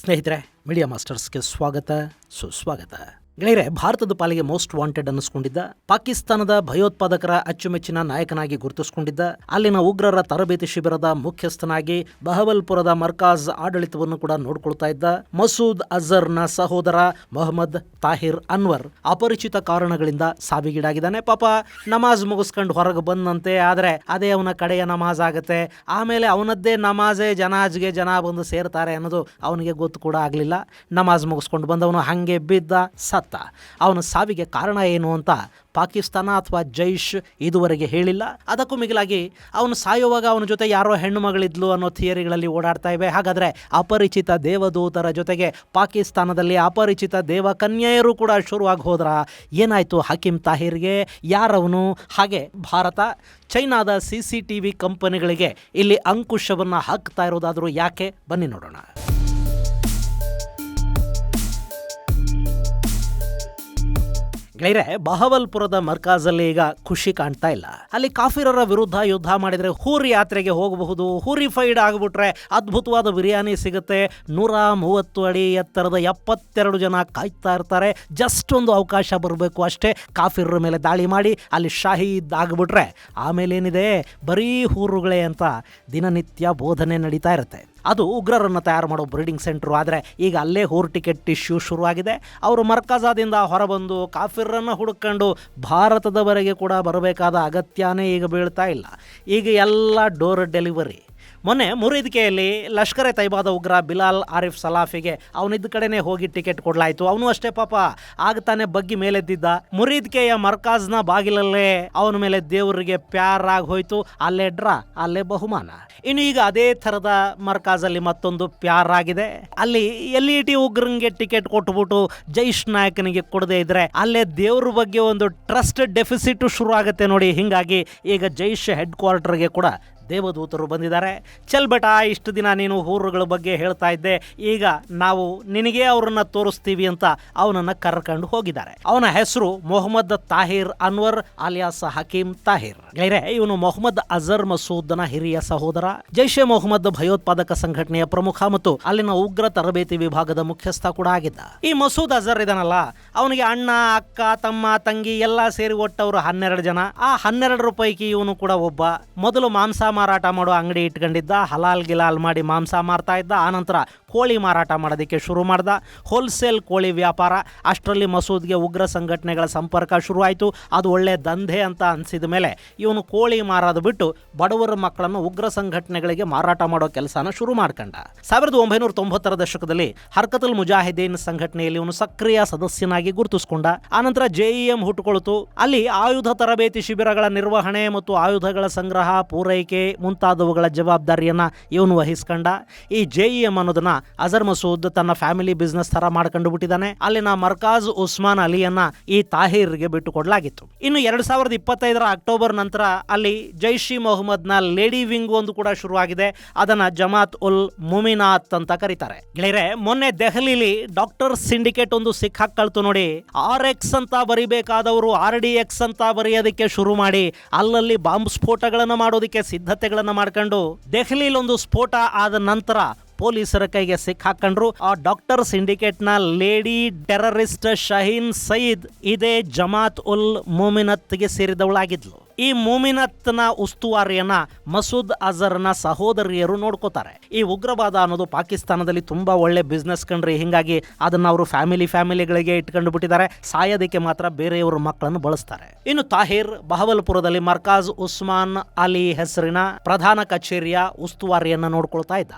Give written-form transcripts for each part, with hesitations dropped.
ಸ್ನೇಹಿತರೆ, ಮೀಡಿಯಾ ಮಾಸ್ಟರ್ಸ್ಗೆ ಸ್ವಾಗತ ಸುಸ್ವಾಗತ. ಗೆಳೆಯರೆ, ಭಾರತದ ಪಾಲಿಗೆ ಮೋಸ್ಟ್ ವಾಂಟೆಡ್ ಅನ್ನಿಸ್ಕೊಂಡಿದ್ದ, ಪಾಕಿಸ್ತಾನದ ಭಯೋತ್ಪಾದಕರ ಅಚ್ಚುಮೆಚ್ಚಿನ ನಾಯಕನಾಗಿ ಗುರುತಿಸಿಕೊಂಡಿದ್ದ, ಅಲ್ಲಿನ ಉಗ್ರರ ತರಬೇತಿ ಶಿಬಿರದ ಮುಖ್ಯಸ್ಥನಾಗಿ ಬಹವಲ್ಪುರದ ಮರ್ಕಾಜ್ ಆಡಳಿತವನ್ನು ಕೂಡ ನೋಡ್ಕೊಳ್ತಾ ಇದ್ದ ಮಸೂದ್ ಅಜರ್ನ ಸಹೋದರ ಮೊಹಮ್ಮದ್ ತಾಹಿರ್ ಅನ್ವರ್ ಅಪರಿಚಿತ ಕಾರಣಗಳಿಂದ ಸಾವಿಗೀಡಾಗಿದ್ದಾನೆ. ಪಾಪ ನಮಾಜ್ ಮುಗಿಸ್ಕೊಂಡು ಹೊರಗೆ ಬಂದಂತೆ, ಆದರೆ ಅದೇ ಅವನ ಕಡೆಯ ನಮಾಜ್ ಆಗುತ್ತೆ. ಆಮೇಲೆ ಅವನದ್ದೇ ನಮಾಜೇ ಜನಾಜ್ಗೆ ಜನ ಬಂದು ಸೇರ್ತಾರೆ ಅನ್ನೋದು ಅವನಿಗೆ ಗೊತ್ತು ಕೂಡ ಆಗಲಿಲ್ಲ. ನಮಾಜ್ ಮುಗಿಸ್ಕೊಂಡು ಬಂದವನು ಹಾಗೆ ಬಿದ್ದ ಸತ್ತ. ಅವನ ಸಾವಿಗೆ ಕಾರಣ ಏನು ಅಂತ ಪಾಕಿಸ್ತಾನ ಅಥವಾ ಜೈಷ್ ಇದುವರೆಗೆ ಹೇಳಿಲ್ಲ. ಅದಕ್ಕೂ ಮಿಗಿಲಾಗಿ ಅವನು ಸಾಯುವಾಗ ಅವನ ಜೊತೆ ಯಾರೋ ಹೆಣ್ಣು ಮಗಳಿದ್ಲು ಅನ್ನೋ ಥಿಯರಿಗಳಲ್ಲಿ ಓಡಾಡ್ತಾ ಇವೆ. ಹಾಗಾದರೆ ಅಪರಿಚಿತ ದೇವದೂತರ ಜೊತೆಗೆ ಪಾಕಿಸ್ತಾನದಲ್ಲಿ ಅಪರಿಚಿತ ದೇವಕನ್ಯೆಯರು ಕೂಡ ಶುರುವಾಗಿ ಹೋದ್ರ? ಏನಾಯಿತು ಹಕೀಮ್ ತಾಹಿರ್ಗೆ? ಯಾರವನು? ಹಾಗೆ ಭಾರತ ಚೈನಾದ CCTV ಕಂಪನಿಗಳಿಗೆ ಇಲ್ಲಿ ಅಂಕುಶವನ್ನು ಹಾಕ್ತಾ ಇರೋದಾದರೂ ಯಾಕೆ? ಬನ್ನಿ ನೋಡೋಣ. ಗೆಳೆಯರೆ, ಬಹವಲ್ಪುರದ ಮರ್ಕಾಜಲ್ಲಿ ಈಗ ಖುಷಿ ಕಾಣ್ತಾ ಇಲ್ಲ. ಅಲ್ಲಿ ಕಾಫಿರರ ವಿರುದ್ಧ ಯುದ್ಧ ಮಾಡಿದರೆ ಹೂರಿ ಯಾತ್ರೆಗೆ ಹೋಗಬಹುದು, ಹೂರಿಫೈಡ್ ಆಗಿಬಿಟ್ರೆ ಅದ್ಭುತವಾದ ಬಿರಿಯಾನಿ ಸಿಗುತ್ತೆ, 130 ಅಡಿ ಎತ್ತರದ 72 ಜನ ಕಾಯ್ತಾ ಇರ್ತಾರೆ, ಜಸ್ಟ್ ಒಂದು ಅವಕಾಶ ಬರಬೇಕು ಅಷ್ಟೇ, ಕಾಫಿರರ ಮೇಲೆ ದಾಳಿ ಮಾಡಿ ಅಲ್ಲಿ ಶಾಹೀದ್ ಆಗಿಬಿಟ್ರೆ ಆಮೇಲೇನಿದೆ ಬರೀ ಹೂರುಗಳೇ ಅಂತ ದಿನನಿತ್ಯ ಬೋಧನೆ ನಡೀತಾ ಇರುತ್ತೆ. ಅದು ಉಗ್ರರನ್ನು ತಯಾರು ಮಾಡೋ ಬ್ರೀಡಿಂಗ್ ಸೆಂಟ್ರು. ಆದರೆ ಈಗ ಅಲ್ಲೇ ಹೂರು ಟಿಕೆಟ್ ಇಶ್ಯೂ ಶುರುವಾಗಿದೆ. ಅವರು ಮರ್ಕಜಾದಿಂದ ಹೊರಬಂದು ಕಾಫಿರನ್ನು ಹುಡುಕೊಂಡು ಭಾರತದವರೆಗೆ ಕೂಡ ಬರಬೇಕಾದ ಅಗತ್ಯನೇ ಈಗ ಬೀಳ್ತಾ ಇಲ್ಲ. ಈಗ ಎಲ್ಲ ಡೋರ್ ಡೆಲಿವರಿ. ಮೊನ್ನೆ ಮುರಿದ್ಕೆಯಲ್ಲಿ ಲಷ್ಕರ್ ಎ ತೈಬಾದ ಉಗ್ರ ಬಿಲಾಲ್ ಆರಿಫ್ ಸಲಾಫಿಗೆ ಅವನಿದ್ದ ಕಡೆನೇ ಹೋಗಿ ಟಿಕೆಟ್ ಕೊಡಲಾಯಿತು. ಅವನು ಅಷ್ಟೇ ಪಾಪ ಆಗ್ತಾನೆ ಬಗ್ಗಿ ಮೇಲೆದ್ದಿದ್ದ. ಮುರಿದ್ಕೆಯ ಮರ್ಕಾಜ್ನ ಬಾಗಿಲಲ್ಲೇ ಅವನ ಮೇಲೆ ದೇವರಿಗೆ ಪ್ಯಾರಾಗಿ ಹೋಯ್ತು. ಅಲ್ಲೇ ಅಲ್ಲೇ ಬಹುಮಾನ. ಇನ್ನು ಈಗ ಅದೇ ಥರದ ಮರ್ಕಾಜಲ್ಲಿ ಮತ್ತೊಂದು ಪ್ಯಾರಾಗಿದೆ. ಅಲ್ಲಿ LET ಉಗ್ರಂಗೆ ಟಿಕೆಟ್ ಕೊಟ್ಬಿಟ್ಟು ಜೈಷ್ ನಾಯಕನಿಗೆ ಕೊಡದೇ ಇದ್ರೆ ಅಲ್ಲೇ ದೇವ್ರ ಬಗ್ಗೆ ಒಂದು ಟ್ರಸ್ಟ್ ಡೆಫಿಸಿಟ್ ಶುರು ಆಗುತ್ತೆ ನೋಡಿ. ಹೀಗಾಗಿ ಈಗ ಜೈಷ್ ಹೆಡ್ ಕ್ವಾರ್ಟರ್ಗೆ ಕೂಡ ದೇವದೂತರು ಬಂದಿದ್ದಾರೆ. ಚಲ್ ಬೇಟ, ಇಷ್ಟು ದಿನ ನೀನು ಹೂರುಗಳ ಬಗ್ಗೆ ಹೇಳ್ತಾ ಇದ್ದೆ, ಈಗ ನಾವು ನಿನಗೆ ಅವರನ್ನು ತೋರಿಸ್ತೀವಿ ಅಂತ ಅವನನ್ನು ಕರ್ಕೊಂಡು ಹೋಗಿದ್ದಾರೆ. ಅವನ ಹೆಸರು ಮೊಹಮ್ಮದ್ ತಾಹಿರ್ ಅನ್ವರ್ ಅಲಿಯಾಸ್ ಹಕೀಮ್ ತಾಹಿರ್. ಗೆಳೆಯರೆ, ಇವನು ಮೊಹಮ್ಮದ್ ಅಜರ್ ಮಸೂದ್ನ ಹಿರಿಯ ಸಹೋದರ. ಜೈಷೆ ಮೊಹಮ್ಮದ್ ಭಯೋತ್ಪಾದಕ ಸಂಘಟನೆಯ ಪ್ರಮುಖ ಮತ್ತು ಅಲ್ಲಿನ ಉಗ್ರ ತರಬೇತಿ ವಿಭಾಗದ ಮುಖ್ಯಸ್ಥ ಕೂಡ ಆಗಿದ್ದ. ಈ ಮಸೂದ್ ಅಜರ್ ಇದನ್ನಲ್ಲ, ಅವನಿಗೆ ಅಣ್ಣ, ಅಕ್ಕ, ತಮ್ಮ, ತಂಗಿ ಎಲ್ಲ ಸೇರಿ ಒಟ್ಟವರು 12 ಜನ. ಆ 12 ಪೈಕಿ ಇವನು ಕೂಡ ಒಬ್ಬ. ಮೊದಲು ಮಾಂಸ ಮಾರಾಟ ಮಾಡೋ ಅಂಗಡಿ ಇಟ್ಕೊಂಡಿದ್ದ, ಹಲಾಲ್ ಗಿಲಾಲ್ ಮಾಡಿ ಮಾಂಸ ಮಾರ್ತಾ ಇದ್ದ. ಆನಂತರ ಕೋಳಿ ಮಾರಾಟ ಮಾಡೋದಕ್ಕೆ ಶುರು ಮಾಡ್ದ, ಹೋಲ್ಸೇಲ್ ಕೋಳಿ ವ್ಯಾಪಾರ. ಅಷ್ಟರಲ್ಲಿ ಮಸೂದ್ಗೆ ಉಗ್ರ ಸಂಘಟನೆಗಳ ಸಂಪರ್ಕ ಶುರುವಾಯಿತು. ಅದು ಒಳ್ಳೆ ದಂಧೆ ಅಂತ ಅನಿಸಿದ ಮೇಲೆ ಇವನು ಕೋಳಿ ಮಾರೋದು ಬಿಟ್ಟು ಬಡವರ ಮಕ್ಕಳನ್ನು ಉಗ್ರ ಸಂಘಟನೆಗಳಿಗೆ ಮಾರಾಟ ಮಾಡೋ ಕೆಲಸನ ಶುರು ಮಾಡ್ಕೊಂಡ. 1990ರ ದಶಕದಲ್ಲಿ ಹರ್ಕತುಲ್ ಮುಜಾಹಿದೀನ್ ಸಂಘಟನೆಯಲ್ಲಿ ಇವನು ಸಕ್ರಿಯ ಸದಸ್ಯನಾಗಿ ಗುರುತಿಸಿಕೊಂಡ. ಆನಂತರ JEM ಹುಟ್ಟುಕೊಳ್ತು. ಅಲ್ಲಿ ಆಯುಧ ತರಬೇತಿ ಶಿಬಿರಗಳ ನಿರ್ವಹಣೆ ಮತ್ತು ಆಯುಧಗಳ ಸಂಗ್ರಹ, ಪೂರೈಕೆ ಮುಂತಾದವುಗಳ ಜವಾಬ್ದಾರಿಯನ್ನ ಇವನು ವಹಿಸ್ಕೊಂಡ. ಈ JEM ಅನ್ನೋದನ್ನ ಅಜರ್ ಮಸೂದ್ ತನ್ನ ಫ್ಯಾಮಿಲಿ ಬಿಸ್ನೆಸ್ ತರ ಮಾಡ್ಕೊಂಡು ಬಿಟ್ಟಿದ್ದಾನೆ. ಅಲ್ಲಿನ ಮರ್ಕಾಜ್ ಉಸ್ಮಾನ್ ಅಲಿಯನ್ನ ಈ ತಾಹಿರ್ಗೆ ಬಿಟ್ಟು ಕೊಡಲಾಗಿತ್ತು. ಇನ್ನು 2025ರ ಅಕ್ಟೋಬರ್ ನಂತರ ಅಲ್ಲಿ ಜೈಷ್ ಇ ಮೊಹಮ್ಮದ್ನ ಲೇಡಿ ವಿಂಗ್ ಒಂದು ಕೂಡ ಶುರುವಾಗಿದೆ. ಅದನ್ನ ಜಮಾತ್ ಉಲ್ ಮುಮಿನಾತ್ ಅಂತ ಕರೀತಾರೆ. ಗೆಳೆಯರೆ, ಮೊನ್ನೆ ದೆಹಲಿಲಿ ಡಾಕ್ಟರ್ ಸಿಂಡಿಕೇಟ್ ಒಂದು ಸಿಕ್ಕಾಕಳ್ತು ನೋಡಿ. RX ಅಂತ ಬರಿಬೇಕಾದವರು RDX ಅಂತ ಬರೆಯೋದಕ್ಕೆ ಶುರು ಮಾಡಿ ಅಲ್ಲಲ್ಲಿ ಬಾಂಬ್ ಸ್ಫೋಟಗಳನ್ನು ಮಾಡೋದಕ್ಕೆ ಸಿದ್ಧತೆಗಳನ್ನು ಮಾಡ್ಕೊಂಡು ದೆಹಲಿಲಿ ಒಂದು ಸ್ಫೋಟ ಆದ ನಂತರ ಪೊಲೀಸರ ಕೈಗೆ ಸಿಕ್ಕಾಕೊಂಡ್ರು. ಆ ಡಾಕ್ಟರ್ ಸಿಂಡಿಕೇಟ್ ನ ಲೇಡಿ ಟೆರರಿಸ್ಟ್ ಶಹೀನ್ ಸಯೀದ್ ಇದೇ ಜಮಾತ್ ಉಲ್ ಮುಮಿನತ್ಗೆ ಸೇರಿದವಳಾಗಿದ್ಲು. ಈ ಮುಮಿನತ್ನ ಉಸ್ತುವಾರಿಯನ್ನ ಮಸೂದ್ ಅಜರ್ನ ಸಹೋದರಿಯರು ನೋಡ್ಕೋತಾರೆ. ಈ ಉಗ್ರವಾದ ಅನ್ನೋದು ಪಾಕಿಸ್ತಾನದಲ್ಲಿ ತುಂಬಾ ಒಳ್ಳೆ ಬಿಸ್ನೆಸ್ ಕಂಡ್ರಿ. ಹಿಂಗಾಗಿ ಅದನ್ನ ಅವರು ಫ್ಯಾಮಿಲಿಗಳಿಗೆ ಇಟ್ಕೊಂಡು ಬಿಟ್ಟಿದ್ದಾರೆ. ಸಾಯೋದಕ್ಕೆ ಮಾತ್ರ ಬೇರೆಯವ್ರ ಮಕ್ಕಳನ್ನು ಬಳಸ್ತಾರೆ. ಇನ್ನು ತಾಹಿರ್ ಬಹವಲ್ಪುರದಲ್ಲಿ ಮರ್ಕಾಜ್ ಉಸ್ಮಾನ್ ಅಲಿ ಹೆಸರಿನ ಪ್ರಧಾನ ಕಚೇರಿಯ ಉಸ್ತುವಾರಿಯನ್ನ ನೋಡ್ಕೊಳ್ತಾ ಇದ್ದ.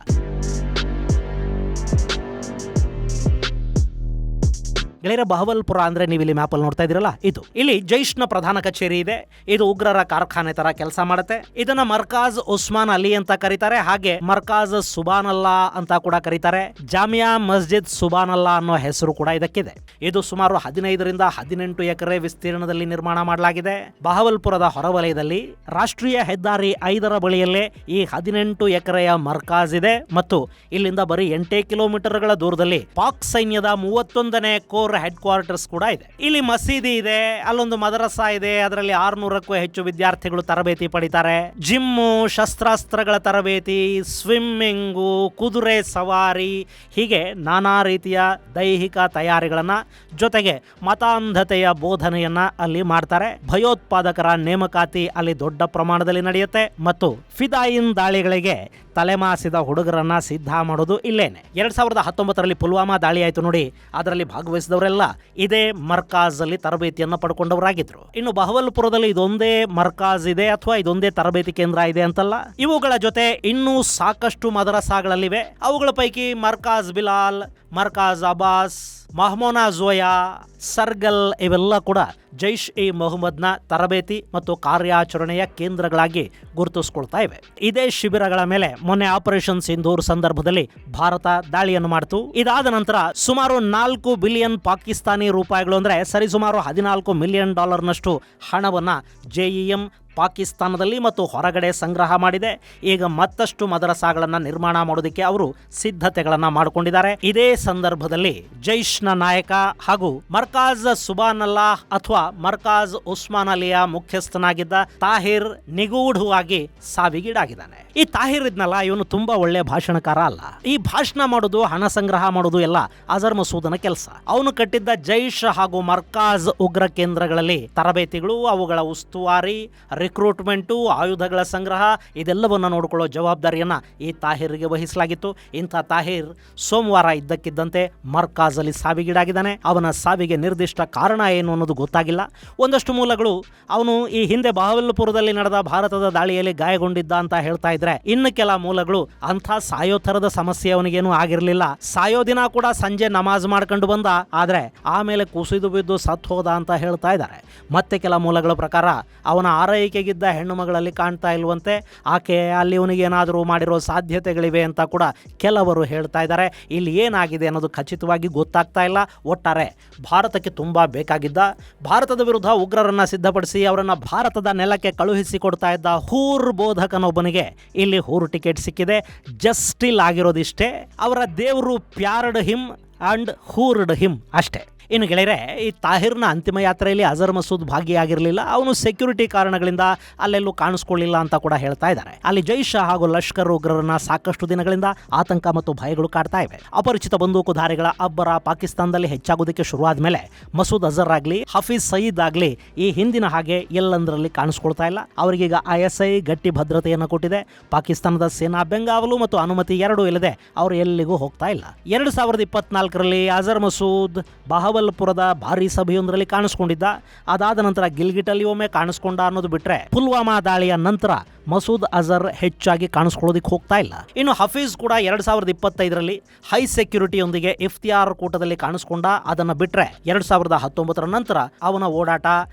ಗೆಳೆಯರ, ಬಹವಲ್ಪುರ ಅಂದ್ರೆ ನೀವು ಇಲ್ಲಿ ಮ್ಯಾಪಲ್ಲಿ ನೋಡ್ತಾ ಇದ್ದೀರಲ್ಲ, ಇದು ಇಲ್ಲಿ ಜೈಷ್ನ ಪ್ರಧಾನ ಕಚೇರಿ ಇದೆ. ಇದು ಉಗ್ರರ ಕಾರ್ಖಾನೆ ತರ ಕೆಲಸ ಮಾಡುತ್ತೆ. ಇದನ್ನ ಮರ್ಕಾಜ್ ಉಸ್ಮಾನ್ ಅಲಿ ಅಂತ ಕರೀತಾರೆ. ಹಾಗೆ ಮರ್ಕಾಜ್ ಸುಬಾನಲ್ಲಾ ಅಂತ ಕೂಡ ಕರೀತಾರೆ. ಜಾಮಿಯಾ ಮಸ್ಜಿದ್ ಸುಬಾನಲ್ಲಾ ಅನ್ನೋ ಹೆಸರು ಕೂಡ ಇದಕ್ಕಿದೆ. ಇದು ಸುಮಾರು 15ರಿಂದ 18 ಎಕರೆ ವಿಸ್ತೀರ್ಣದಲ್ಲಿ ನಿರ್ಮಾಣ ಮಾಡಲಾಗಿದೆ. ಬಹವಲ್ಪುರದ ಹೊರವಲಯದಲ್ಲಿ ರಾಷ್ಟ್ರೀಯ ಹೆದ್ದಾರಿ 5ರ ಬಳಿಯಲ್ಲೇ ಈ 18 ಎಕರೆಯ ಮರ್ಕಾಜ್ ಇದೆ. ಮತ್ತು ಇಲ್ಲಿಂದ ಬರೀ 8 ಕಿಲೋಮೀಟರ್ಗಳ ದೂರದಲ್ಲಿ ಪಾಕ್ ಸೈನ್ಯದ 31ನೇ ಕೋರ್ ಅವರ ಹೆಡ್ ಕ್ವಾರ್ಟರ್ಸ್ ಕೂಡ ಇದೆ. ಇಲ್ಲಿ ಮಸೀದಿ ಇದೆ, ಅಲ್ಲೊಂದು ಮದರಸಾ ಇದೆ, ಅದರಲ್ಲಿ 600ಕ್ಕೂ ಹೆಚ್ಚು ವಿದ್ಯಾರ್ಥಿಗಳು ತರಬೇತಿ ಪಡಿತಾರೆ. ಜಿಮ್ಮು, ಶಸ್ತ್ರಾಸ್ತ್ರಗಳ ತರಬೇತಿ, ಸ್ವಿಮ್ಮಿಂಗು, ಕುದುರೆ ಸವಾರಿ, ಹೀಗೆ ನಾನಾ ರೀತಿಯ ದೈಹಿಕ ತಯಾರಿಗಳನ್ನ, ಜೊತೆಗೆ ಮತಾಂಧತೆಯ ಬೋಧನೆಯನ್ನ ಅಲ್ಲಿ ಮಾಡ್ತಾರೆ. ಭಯೋತ್ಪಾದಕರ ನೇಮಕಾತಿ ಅಲ್ಲಿ ದೊಡ್ಡ ಪ್ರಮಾಣದಲ್ಲಿ ನಡೆಯುತ್ತೆ ಮತ್ತು ಫಿದಾಯಿನ್ ದಾಳಿಗಳಿಗೆ ತಲೆಮಾಸಿದ ಹುಡುಗರನ್ನ ಸಿದ್ಧ ಮಾಡೋದು ಇಲ್ಲೇನೆ. 2019ರಲ್ಲಿ ಪುಲ್ವಾಮಾ ದಾಳಿ ಆಯ್ತು ನೋಡಿ, ಅದರಲ್ಲಿ ಭಾಗವಹಿಸಿದವರೆಲ್ಲ ಇದೇ ಮರ್ಕಾಜ್ ಅಲ್ಲಿ ತರಬೇತಿಯನ್ನ ಪಡ್ಕೊಂಡವರಾಗಿದ್ರು. ಇನ್ನು ಬಹವಲ್ಪುರದಲ್ಲಿ ಇದೊಂದೇ ಮರ್ಕಾಜ್ ಇದೆ ಅಥವಾ ಇದೊಂದೇ ತರಬೇತಿ ಕೇಂದ್ರ ಇದೆ ಅಂತಲ್ಲ, ಇವುಗಳ ಜೊತೆ ಇನ್ನೂ ಸಾಕಷ್ಟು ಮದರಸಾಗಳಲ್ಲಿವೆ. ಅವುಗಳ ಪೈಕಿ ಮರ್ಕಾಜ್ ಬಿಲಾಲ್, ಮರ್ಕಾಜ್ ಅಬ್ಬಾಸ್, ಮಹಮೋನಾ ಝೋಯಾ, ಸರ್ಗಲ್ ಇವೆಲ್ಲ ಕೂಡ ಜೈಷ್ ಇ ಮೊಹಮ್ಮದ್ನ ತರಬೇತಿ ಮತ್ತು ಕಾರ್ಯಾಚರಣೆಯ ಕೇಂದ್ರಗಳಾಗಿ ಗುರುತಿಸಿಕೊಳ್ತಾ ಇವೆ. ಇದೇ ಶಿಬಿರಗಳ ಮೇಲೆ ಮೊನ್ನೆ ಆಪರೇಷನ್ ಸಿಂಧೂರ್ ಸಂದರ್ಭದಲ್ಲಿ ಭಾರತ ದಾಳಿಯನ್ನು ಮಾಡಿತು. ಇದಾದ ನಂತರ ಸುಮಾರು 4 ಬಿಲಿಯನ್ ಪಾಕಿಸ್ತಾನಿ ರೂಪಾಯಿಗಳು ಅಂದ್ರೆ ಸರಿಸುಮಾರು $14 ಮಿಲಿಯನ್ ನಷ್ಟು ಹಣವನ್ನ ಜೆಇಎಂ ಪಾಕಿಸ್ತಾನದಲ್ಲಿ ಮತ್ತು ಹೊರಗಡೆ ಸಂಗ್ರಹ ಮಾಡಿದೆ. ಈಗ ಮತ್ತಷ್ಟು ಮದರಸಾಗಳನ್ನು ನಿರ್ಮಾಣ ಮಾಡೋದಕ್ಕೆ ಅವರು ಸಿದ್ಧತೆಗಳನ್ನು ಮಾಡಿಕೊಂಡಿದ್ದಾರೆ. ಇದೇ ಸಂದರ್ಭದಲ್ಲಿ ಜೈಷ್ನ ನಾಯಕ ಹಾಗೂ ಮರ್ಕಾಜ್ ಸುಬಾನಲ್ಲಾ ಅಥವಾ ಮರ್ಕಾಜ್ ಉಸ್ಮಾನ್ ಅಲಿಯ ಮುಖ್ಯಸ್ಥನಾಗಿದ್ದ ತಾಹಿರ್ ನಿಗೂಢವಾಗಿ ಸಾವಿಗೀಡಾಗಿದ್ದಾನೆ. ಈ ತಾಹಿರ್ ಇದ್ನಲ್ಲ, ಇವನು ತುಂಬಾ ಒಳ್ಳೆ ಭಾಷಣಕಾರ ಅಲ್ಲ. ಈ ಭಾಷಣ ಮಾಡೋದು, ಹಣ ಸಂಗ್ರಹ ಮಾಡೋದು ಎಲ್ಲ ಅಜರ್ ಮಸೂದನ ಕೆಲಸ. ಅವನು ಕಟ್ಟಿದ್ದ ಜೈಷ್ ಹಾಗೂ ಮರ್ಕಾಜ್ ಉಗ್ರ ಕೇಂದ್ರಗಳಲ್ಲಿ ತರಬೇತಿಗಳು, ಅವುಗಳ ಉಸ್ತುವಾರಿ, ರಿಕ್ರೂಟ್ಮೆಂಟು, ಆಯುಧಗಳ ಸಂಗ್ರಹ ಇದೆಲ್ಲವನ್ನ ನೋಡಿಕೊಳ್ಳೋ ಜವಾಬ್ದಾರಿಯನ್ನ ಈ ತಾಹಿರ್ಗೆ ವಹಿಸಲಾಗಿತ್ತು. ಇಂಥ ತಾಹಿರ್ ಸೋಮವಾರ ಇದ್ದಕ್ಕಿದ್ದಂತೆ ಮರ್ಕಾಜ್ ಅಲ್ಲಿ ಸಾವಿಗೀಡಾಗಿದ್ದಾನೆ. ಅವನ ಸಾವಿಗೆ ನಿರ್ದಿಷ್ಟ ಕಾರಣ ಏನು ಅನ್ನೋದು ಗೊತ್ತಾಗಿಲ್ಲ. ಒಂದಷ್ಟು ಮೂಲಗಳು ಅವನು ಈ ಹಿಂದೆ ಬಹವಲ್ಪುರದಲ್ಲಿ ನಡೆದ ಭಾರತದ ದಾಳಿಯಲ್ಲಿ ಗಾಯಗೊಂಡಿದ್ದ ಅಂತ ಹೇಳ್ತಾ ಇದ್ರೆ, ಇನ್ನು ಕೆಲ ಮೂಲಗಳು ಅಂಥ ಸಾಯೋ ಥರದ ಸಮಸ್ಯೆ ಅವನಿಗೇನು ಆಗಿರಲಿಲ್ಲ, ಸಾಯೋ ದಿನ ಕೂಡ ಸಂಜೆ ನಮಾಜ್ ಮಾಡ್ಕೊಂಡು ಬಂದ, ಆದ್ರೆ ಆಮೇಲೆ ಕುಸಿದು ಬಿದ್ದು ಸತ್ತು ಹೋದ ಅಂತ ಹೇಳ್ತಾ ಇದ್ದಾರೆ. ಮತ್ತೆ ಕೆಲ ಮೂಲಗಳ ಪ್ರಕಾರ ಅವನ ಆರೈಕೆಗಿದ್ದ ಹೆಣ್ಣು ಮಗಳಲ್ಲಿ ಕಾಣ್ತಾ ಇಲ್ವಂತೆ, ಆಕೆ ಅಲ್ಲಿ ಅವನಿಗೆ ಏನಾದರೂ ಮಾಡಿರೋ ಸಾಧ್ಯತೆಗಳಿವೆ ಅಂತ ಕೂಡ ಕೆಲವರು ಹೇಳ್ತಾ ಇದ್ದಾರೆ. ಇಲ್ಲಿ ಏನಾಗಿದೆ ಅನ್ನೋದು ಖಚಿತವಾಗಿ ಗೊತ್ತಾಗ್ತಾ ಇಲ್ಲ. ಒಟ್ಟಾರೆ ಭಾರತಕ್ಕೆ ತುಂಬಾ ಬೇಕಾಗಿದ್ದ, ಭಾರತದ ವಿರುದ್ಧ ಉಗ್ರರನ್ನ ಸಿದ್ಧಪಡಿಸಿ ಅವರನ್ನ ಭಾರತದ ನೆಲಕ್ಕೆ ಕಳುಹಿಸಿ ಕೊಡ್ತಾ ಇದ್ದ ಹೂರ್ ಬೋಧಕನೊಬ್ಬನಿಗೆ ಇಲ್ಲಿ ಹೂರ್ ಟಿಕೆಟ್ ಸಿಕ್ಕಿದೆ. ಜಸ್ಟ್ ಇಲ್ಲಿ ಆಗಿರೋದಿಷ್ಟೇ, ಅವರ ದೇವರು ಪ್ಯಾರ್ಡ್ ಹಿಮ್ ಅಂಡ್ ಹೂರ್ಡ್ ಹಿಮ್ ಅಷ್ಟೇ. ಇನ್ನು ಗೆಳೆಯರೆ, ಈ ತಾಹಿರ್ನ ಅಂತಿಮ ಯಾತ್ರೆಯಲ್ಲಿ ಅಜರ್ ಮಸೂದ್ ಭಾಗಿಯಾಗಿರಲಿಲ್ಲ. ಅವನು ಸೆಕ್ಯೂರಿಟಿ ಕಾರಣಗಳಿಂದ ಅಲ್ಲೆಲ್ಲೂ ಕಾಣಿಸ್ಕೊಳ್ಳಿಲ್ಲ ಅಂತ ಕೂಡ ಹೇಳ್ತಾ ಇದ್ದಾರೆ. ಅಲ್ಲಿ ಜೈಷ್ ಹಾಗೂ ಲಷ್ಕರ್ ಉಗ್ರರನ್ನ ಸಾಕಷ್ಟು ದಿನಗಳಿಂದ ಆತಂಕ ಮತ್ತು ಭಯಗಳು ಕಾಡ್ತಾ ಇವೆ. ಅಪರಿಚಿತ ಬಂದೂಕುಧಾರಿಗಳ ಅಬ್ಬರ ಪಾಕಿಸ್ತಾನದಲ್ಲಿ ಹೆಚ್ಚಾಗೋದಕ್ಕೆ ಶುರುವಾದ ಮೇಲೆ ಮಸೂದ್ ಅಜರ್ ಆಗಲಿ, ಹಫೀಜ್ ಸಯೀದ್ ಆಗಲಿ ಈ ಹಿಂದಿನ ಹಾಗೆ ಎಲ್ಲಂದರಲ್ಲಿ ಕಾಣಿಸ್ಕೊಳ್ತಾ ಇಲ್ಲ. ಅವರಿಗೀಗ ISI ಗಟ್ಟಿ ಭದ್ರತೆಯನ್ನು ಕೊಟ್ಟಿದೆ. ಪಾಕಿಸ್ತಾನದ ಸೇನಾ ಬೆಂಗಾವಲು ಮತ್ತು ಅನುಮತಿ ಎರಡೂ ಇಲ್ಲದೆ ಅವರು ಎಲ್ಲಿಗೂ ಹೋಗ್ತಾ ಇಲ್ಲ. 2024ರಲ್ಲಿ ಅಜರ್ ಮಸೂದ್ ಬಹವಲ್ಪುರದ ಭಾರಿ ಸಭೆಯೊಂದರಲ್ಲಿ ಕಾಣಿಸ್ಕೊಂಡಿದ್ದ. ಅದಾದ ನಂತರ ಗಿಲ್ಗಿಟಲ್ಲಿ ಒಮ್ಮೆ ಕಾಣಿಸ್ಕೊಂಡ ಅನ್ನೋದು ಬಿಟ್ರೆ ಪುಲ್ವಾಮಾ ದಾಳಿಯ ನಂತರ ಮಸೂದ್ ಅಜರ್ ಹೆಚ್ಚಾಗಿ ಕಾಣಿಸ್ಕೊಳ್ಳೋದಿಕ್ಕೆ ಹೋಗ್ತಾ ಇಲ್ಲ. ಇನ್ನು ಹಫೀಜ್ ಕೂಡ 2025ರಲ್ಲಿ ಹೈ ಸೆಕ್ಯೂರಿಟಿಯೊಂದಿಗೆ ಇಫ್ತಿಯಾರ್ ಕೂಟದಲ್ಲಿ ಕಾಣಿಸ್ಕೊಂಡ. ಅದನ್ನು ಬಿಟ್ರೆ 2019ರ ನಂತರ ಅವನ ಓಡಾಟ,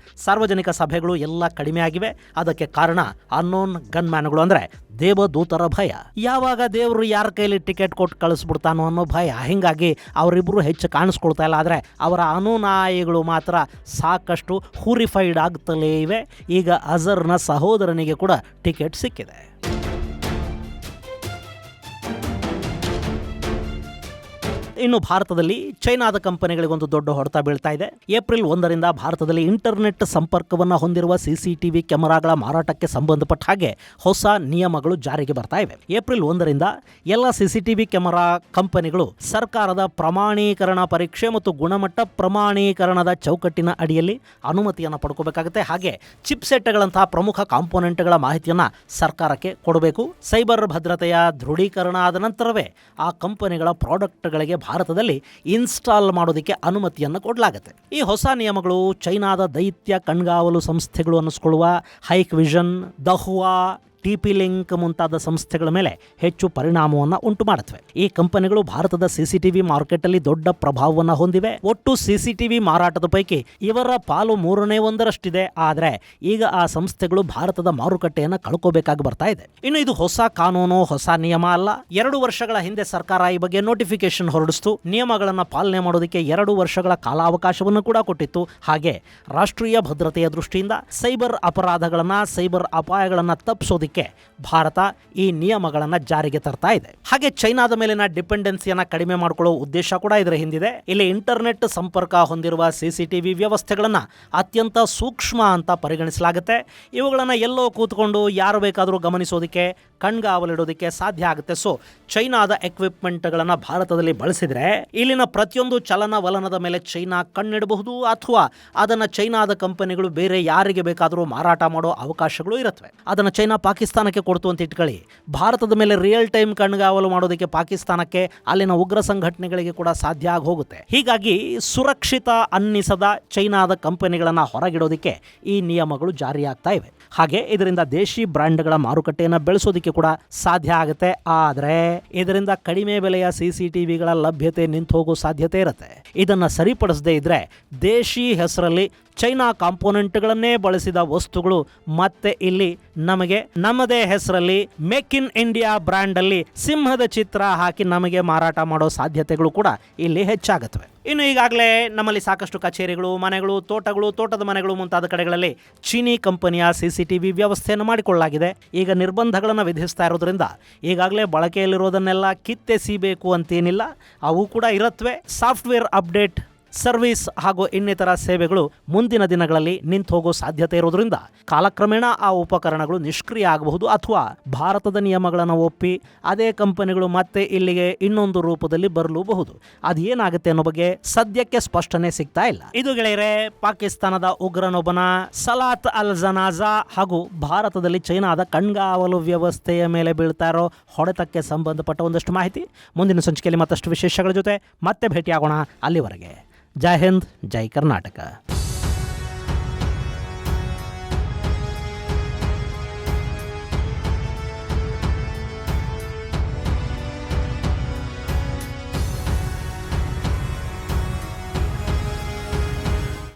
ಸಾರ್ವಜನಿಕ ಸಭೆಗಳು ಎಲ್ಲ ಕಡಿಮೆ ಆಗಿವೆ. ಅದಕ್ಕೆ ಕಾರಣ ಅನ್ನೋನ್ ಗನ್ ಮ್ಯಾನ್ಗಳು, ಅಂದ್ರೆ ದೇವದೂತರ ಭಯ. ಯಾವಾಗ ದೇವರು ಯಾರ ಕೈಲಿ ಟಿಕೆಟ್ ಕೊಟ್ಟು ಕಳಿಸ್ಬಿಡ್ತಾನೋ ಅನ್ನೋ ಭಯ. ಹಿಂಗಾಗಿ ಅವರಿಬ್ರು ಹೆಚ್ಚು ಕಾಣಿಸ್ಕೊಳ್ತಾ ಇಲ್ಲ. ಆದರೆ ಅವರ ಅನುನಾಯಿಗಳು ಮಾತ್ರ ಸಾಕಷ್ಟು ಹೂರಿಫೈಡ್ ಆಗ್ತಲೇ ಇವೆ. ಈಗ ಅಜರ್ನ ಸಹೋದರನಿಗೆ ಕೂಡ ಟಿಕೆಟ್ ಸಿಕ್ಕಿದೆ. ಇನ್ನು ಭಾರತದಲ್ಲಿ ಚೈನಾದ ಕಂಪನಿಗಳಿಗೊಂದು ದೊಡ್ಡ ಹೊಡೆತ ಬೀಳ್ತಾ ಇದೆ. ಏಪ್ರಿಲ್ 1ರಿಂದ ಭಾರತದಲ್ಲಿ ಇಂಟರ್ನೆಟ್ ಸಂಪರ್ಕವನ್ನು ಹೊಂದಿರುವ CCTV ಕ್ಯಾಮೆರಾಗಳ ಮಾರಾಟಕ್ಕೆ ಸಂಬಂಧಪಟ್ಟ ಹಾಗೆ ಹೊಸ ನಿಯಮಗಳು ಜಾರಿಗೆ ಬರ್ತಾ ಇವೆ. ಏಪ್ರಿಲ್ 1ರಿಂದ ಎಲ್ಲ CCTV ಕ್ಯಾಮೆರಾ ಕಂಪನಿಗಳು ಸರ್ಕಾರದ ಪ್ರಮಾಣೀಕರಣ ಪರೀಕ್ಷೆ ಮತ್ತು ಗುಣಮಟ್ಟ ಪ್ರಮಾಣೀಕರಣದ ಚೌಕಟ್ಟಿನ ಅಡಿಯಲ್ಲಿ ಅನುಮತಿಯನ್ನು ಪಡ್ಕೋಬೇಕಾಗುತ್ತೆ. ಹಾಗೆ ಚಿಪ್ಸೆಟ್ಗಳಂತಹ ಪ್ರಮುಖ ಕಾಂಪೋನೆಂಟ್ಗಳ ಮಾಹಿತಿಯನ್ನು ಸರ್ಕಾರಕ್ಕೆ ಕೊಡಬೇಕು. ಸೈಬರ್ ಭದ್ರತೆಯ ದೃಢೀಕರಣ ಆದ ನಂತರವೇ ಆ ಕಂಪನಿಗಳ ಪ್ರಾಡಕ್ಟ್ಗಳಿಗೆ ಭಾರತದಲ್ಲಿ ಇನ್ಸ್ಟಾಲ್ ಮಾಡೋದಕ್ಕೆ ಅನುಮತಿಯನ್ನು ಕೊಡಲಾಗುತ್ತೆ. ಈ ಹೊಸ ನಿಯಮಗಳು ಚೈನಾದ ದೈತ್ಯ ಕಣ್ಗಾವಲು ಸಂಸ್ಥೆಗಳು ಅನ್ನಿಸ್ಕೊಳ್ಳುವ ಹೈಕ್ ವಿಷನ್, ದಹುವಾ, TP ಲಿಂಕ್ ಮುಂತಾದ ಸಂಸ್ಥೆಗಳ ಮೇಲೆ ಹೆಚ್ಚು ಪರಿಣಾಮವನ್ನು ಉಂಟು ಮಾಡುತ್ತವೆ. ಈ ಕಂಪನಿಗಳು ಭಾರತದ CCTV ಮಾರ್ಕೆಟ್ ದೊಡ್ಡ ಪ್ರಭಾವವನ್ನು ಹೊಂದಿವೆ. ಒಟ್ಟು CCTV ಮಾರಾಟದ ಪೈಕಿ ಇವರ ಪಾಲು 1/3 ಆದರೆ ಈಗ ಆ ಸಂಸ್ಥೆಗಳು ಭಾರತದ ಮಾರುಕಟ್ಟೆಯನ್ನು ಕಳ್ಕೋಬೇಕಾಗಿ ಬರ್ತಾ ಇದೆ. ಇನ್ನು ಇದು ಹೊಸ ಕಾನೂನು, ಹೊಸ ನಿಯಮ ಅಲ್ಲ. 2 ವರ್ಷಗಳ ಹಿಂದೆ ಸರ್ಕಾರ ಈ ಬಗ್ಗೆ ನೋಟಿಫಿಕೇಶನ್ ಹೊರಡಿಸಿತು. ನಿಯಮಗಳನ್ನು ಪಾಲನೆ ಮಾಡೋದಕ್ಕೆ 2 ವರ್ಷಗಳ ಕಾಲಾವಕಾಶವನ್ನು ಕೂಡ ಕೊಟ್ಟಿತ್ತು. ಹಾಗೆ ರಾಷ್ಟ್ರೀಯ ಭದ್ರತೆಯ ದೃಷ್ಟಿಯಿಂದ ಸೈಬರ್ ಅಪರಾಧಗಳನ್ನ, ಸೈಬರ್ ಅಪಾಯಗಳನ್ನು ತಪ್ಪಿಸೋದಕ್ಕೆ ಮಾಡೋದಕ್ಕೆ ಭಾರತ ಈ ನಿಯಮಗಳನ್ನು ಜಾರಿಗೆ ತರ್ತಾ ಇದೆ. ಹಾಗೆ ಚೈನಾದ ಮೇಲಿನ ಡಿಪೆಂಡೆನ್ಸಿಯನ್ನ ಕಡಿಮೆ ಮಾಡಿಕೊಳ್ಳೋ ಉದ್ದೇಶ ಕೂಡ ಇದರ ಹಿಂದಿದೆ. ಇಲ್ಲಿ ಇಂಟರ್ನೆಟ್ ಸಂಪರ್ಕ ಹೊಂದಿರುವ CCTV ವ್ಯವಸ್ಥೆಗಳನ್ನು ಅತ್ಯಂತ ಸೂಕ್ಷ್ಮ ಅಂತ ಪರಿಗಣಿಸಲಾಗುತ್ತೆ. ಇವುಗಳನ್ನು ಎಲ್ಲೋ ಕೂತ್ಕೊಂಡು ಯಾರು ಬೇಕಾದರೂ ಗಮನಿಸೋದಕ್ಕೆ, ಕಣ್ಗಾವಲಿಡೋದಕ್ಕೆ ಸಾಧ್ಯ ಆಗುತ್ತೆ. ಸೊ ಚೈನಾದ ಎಕ್ವಿಪ್ಮೆಂಟ್ಗಳನ್ನು ಭಾರತದಲ್ಲಿ ಬಳಸಿದ್ರೆ ಇಲ್ಲಿನ ಪ್ರತಿಯೊಂದು ಚಲನವಲನದ ಮೇಲೆ ಚೈನಾ ಕಣ್ಣಿಡಬಹುದು, ಅಥವಾ ಅದನ್ನು ಚೈನಾದ ಕಂಪನಿಗಳು ಬೇರೆ ಯಾರಿಗೆ ಬೇಕಾದರೂ ಮಾರಾಟ ಮಾಡೋ ಅವಕಾಶಗಳು ಇರುತ್ತವೆ. ಅದನ್ನು ಚೈನಾ ಪಾಕಿಸ್ತಾನಕ್ಕೆ ಕೊಡ್ತು ಅಂತ ಇಟ್ಕೊಳ್ಳಿ. ಭಾರತದ ಮೇಲೆ ರಿಯಲ್ ಟೈಮ್ ಕಣ್ಗಾವಲು ಮಾಡೋದಕ್ಕೆ ಪಾಕಿಸ್ತಾನಕ್ಕೆ, ಅಲ್ಲಿನ ಉಗ್ರ ಸಂಘಟನೆಗಳಿಗೆ ಕೂಡ ಸಾಧ್ಯ ಆಗಿ ಹೋಗುತ್ತೆ. ಹೀಗಾಗಿ ಸುರಕ್ಷಿತ ಅನ್ನಿಸದ ಚೈನಾದ ಕಂಪನಿಗಳನ್ನು ಹೊರಗಿಡೋದಕ್ಕೆ ಈ ನಿಯಮಗಳು ಜಾರಿಯಾಗ್ತಾ ಇವೆ. ಹಾಗೆ ಇದರಿಂದ ದೇಶಿ ಬ್ರ್ಯಾಂಡ್ಗಳ ಮಾರುಕಟ್ಟೆಯನ್ನು ಬೆಳೆಸೋದಕ್ಕೆ ಕೂಡ ಸಾಧ್ಯ ಆಗುತ್ತೆ. ಆದರೆ ಇದರಿಂದ ಕಡಿಮೆ ಬೆಲೆಯ CCTVಗಳ ಲಭ್ಯತೆ ನಿಂತು ಹೋಗೋ ಸಾಧ್ಯತೆ ಇರುತ್ತೆ. ಇದನ್ನು ಸರಿಪಡಿಸದೇ ಇದ್ರೆ ದೇಶಿ ಹೆಸರಲ್ಲಿ ಚೈನಾ ಕಾಂಪೋನೆಂಟ್ಗಳನ್ನೇ ಬಳಸಿದ ವಸ್ತುಗಳು ಮತ್ತೆ ಇಲ್ಲಿ ನಮಗೆ ನಮ್ಮದೇ ಹೆಸರಲ್ಲಿ ಮೇಕ್ ಇನ್ ಇಂಡಿಯಾ ಬ್ರ್ಯಾಂಡ್ ಅಲ್ಲಿ ಸಿಂಹದ ಚಿತ್ರ ಹಾಕಿ ನಮಗೆ ಮಾರಾಟ ಮಾಡೋ ಸಾಧ್ಯತೆಗಳು ಕೂಡ ಇಲ್ಲಿ ಹೆಚ್ಚಾಗುತ್ತವೆ. ಇನ್ನು ಈಗಾಗಲೇ ನಮ್ಮಲ್ಲಿ ಸಾಕಷ್ಟು ಕಚೇರಿಗಳು, ಮನೆಗಳು, ತೋಟಗಳು, ತೋಟದ ಮನೆಗಳು ಮುಂತಾದ ಕಡೆಗಳಲ್ಲಿ ಚೀನಿ ಕಂಪನಿಯ CCTV ವ್ಯವಸ್ಥೆಯನ್ನು ಮಾಡಿಕೊಳ್ಳಲಾಗಿದೆ. ಈಗ ನಿರ್ಬಂಧಗಳನ್ನು ವಿಧಿಸ್ತಾ ಇರೋದ್ರಿಂದ ಈಗಾಗಲೇ ಬಳಕೆಯಲ್ಲಿರೋದನ್ನೆಲ್ಲ ಕಿತ್ತೆಸಿಬೇಕು ಅಂತೇನಿಲ್ಲ, ಅವು ಕೂಡ ಇರತ್ವೆ. ಸಾಫ್ಟ್ವೇರ್ ಅಪ್ಡೇಟ್, ಸರ್ವಿಸ್ ಹಾಗೂ ಇನ್ನಿತರ ಸೇವೆಗಳು ಮುಂದಿನ ದಿನಗಳಲ್ಲಿ ನಿಂತು ಹೋಗೋ ಸಾಧ್ಯತೆ ಇರೋದ್ರಿಂದ ಕಾಲಕ್ರಮೇಣ ಆ ಉಪಕರಣಗಳು ನಿಷ್ಕ್ರಿಯ ಆಗಬಹುದು, ಅಥವಾ ಭಾರತದ ನಿಯಮಗಳನ್ನು ಒಪ್ಪಿ ಅದೇ ಕಂಪನಿಗಳು ಮತ್ತೆ ಇಲ್ಲಿಗೆ ಇನ್ನೊಂದು ರೂಪದಲ್ಲಿ ಬರಲೂಬಹುದು. ಅದೇನಾಗುತ್ತೆ ಅನ್ನೋ ಬಗ್ಗೆ ಸದ್ಯಕ್ಕೆ ಸ್ಪಷ್ಟನೆ ಸಿಗ್ತಾ ಇಲ್ಲ. ಇದು ಗೆಳೆಯರೆ, ಪಾಕಿಸ್ತಾನದ ಉಗ್ರನೊಬ್ಬನ ಸಲಾತ್ ಅಲ್ ಜನಾಜಾ ಹಾಗೂ ಭಾರತದಲ್ಲಿ ಚೈನಾದ ಕಣ್ಗಾವಲು ವ್ಯವಸ್ಥೆಯ ಮೇಲೆ ಬೀಳ್ತಾ ಇರೋ ಹೊಡೆತಕ್ಕೆ ಸಂಬಂಧಪಟ್ಟ ಒಂದಷ್ಟು ಮಾಹಿತಿ. ಮುಂದಿನ ಸಂಚಿಕೆಯಲ್ಲಿ ಮತ್ತಷ್ಟು ವಿಶೇಷಗಳ ಜೊತೆ ಮತ್ತೆ ಭೇಟಿಯಾಗೋಣ. ಅಲ್ಲಿವರೆಗೆ ಜೈ ಹಿಂದ್, ಜೈ ಕರ್ನಾಟಕ.